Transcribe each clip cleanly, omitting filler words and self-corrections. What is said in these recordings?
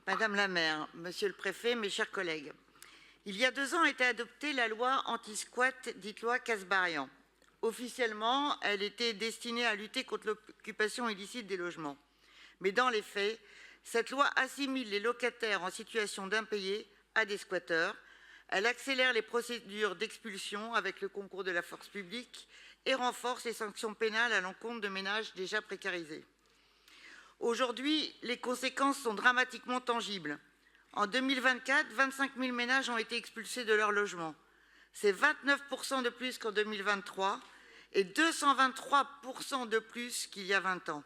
Madame la maire, monsieur le préfet, mes chers collègues, il y a 2 ans a été adoptée la loi anti-squat, dite loi Kasbarian. Officiellement, elle était destinée à lutter contre l'occupation illicite des logements. Mais dans les faits, cette loi assimile les locataires en situation d'impayés à des squatteurs. Elle accélère les procédures d'expulsion avec le concours de la force publique et renforce les sanctions pénales à l'encontre de ménages déjà précarisés. Aujourd'hui, les conséquences sont dramatiquement tangibles. En 2024, 25 000 ménages ont été expulsés de leur logement. C'est 29% de plus qu'en 2023 et 223% de plus qu'il y a 20 ans.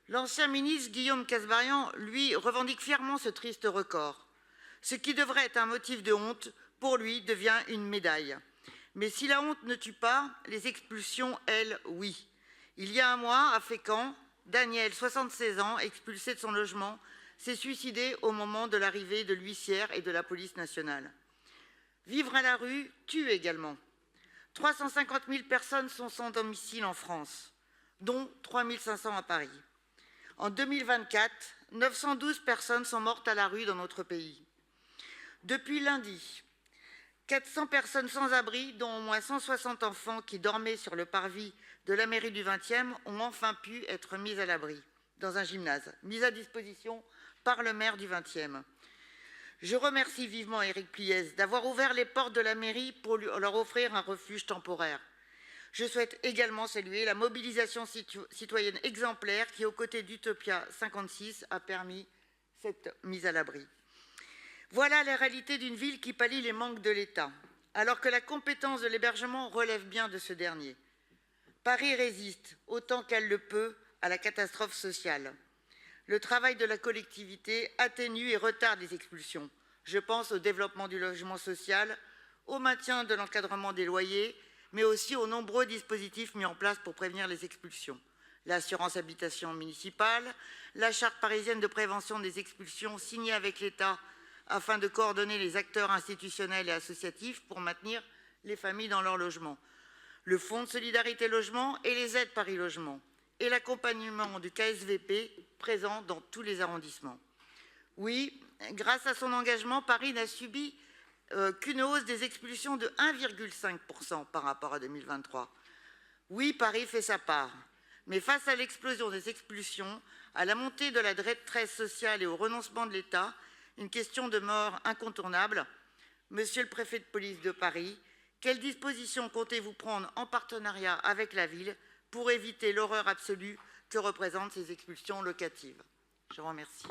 L'ancien ministre Guillaume Kasbarian, lui, revendique fièrement ce triste record. Ce qui devrait être un motif de honte, pour lui, devient une médaille. Mais si la honte ne tue pas, les expulsions, elles, oui. Il y a un mois, à Fécamp, Daniel, 76 ans, expulsé de son logement, s'est suicidé au moment de l'arrivée de l'huissière et de la police nationale. Vivre à la rue tue également. 350 000 personnes sont sans domicile en France, dont 3 500 à Paris. En 2024, 912 personnes sont mortes à la rue dans notre pays. Depuis lundi, 400 personnes sans abri, dont au moins 160 enfants qui dormaient sur le parvis de la mairie du 20e, ont enfin pu être mises à l'abri dans un gymnase, mis à disposition par le maire du 20e. Je remercie vivement Éric Pliez d'avoir ouvert les portes de la mairie pour leur offrir un refuge temporaire. Je souhaite également saluer la mobilisation citoyenne exemplaire qui, aux côtés d'Utopia 56, a permis cette mise à l'abri. Voilà la réalité d'une ville qui pallie les manques de l'État, alors que la compétence de l'hébergement relève bien de ce dernier. Paris résiste, autant qu'elle le peut, à la catastrophe sociale. Le travail de la collectivité atténue et retarde les expulsions. Je pense au développement du logement social, au maintien de l'encadrement des loyers, mais aussi aux nombreux dispositifs mis en place pour prévenir les expulsions. L'assurance habitation municipale, la charte parisienne de prévention des expulsions signée avec l'État afin de coordonner les acteurs institutionnels et associatifs pour maintenir les familles dans leur logement, le fonds de solidarité logement et les aides Paris Logement, et l'accompagnement du KSVP présent dans tous les arrondissements. Oui, grâce à son engagement, Paris n'a subi qu'une hausse des expulsions de 1,5% par rapport à 2023. Oui, Paris fait sa part, mais face à l'explosion des expulsions, à la montée de la détresse sociale et au renoncement de l'État, une question demeure incontournable. Monsieur le préfet de police de Paris, quelles dispositions comptez-vous prendre en partenariat avec la ville pour éviter l'horreur absolue que représentent ces expulsions locatives? Je vous remercie.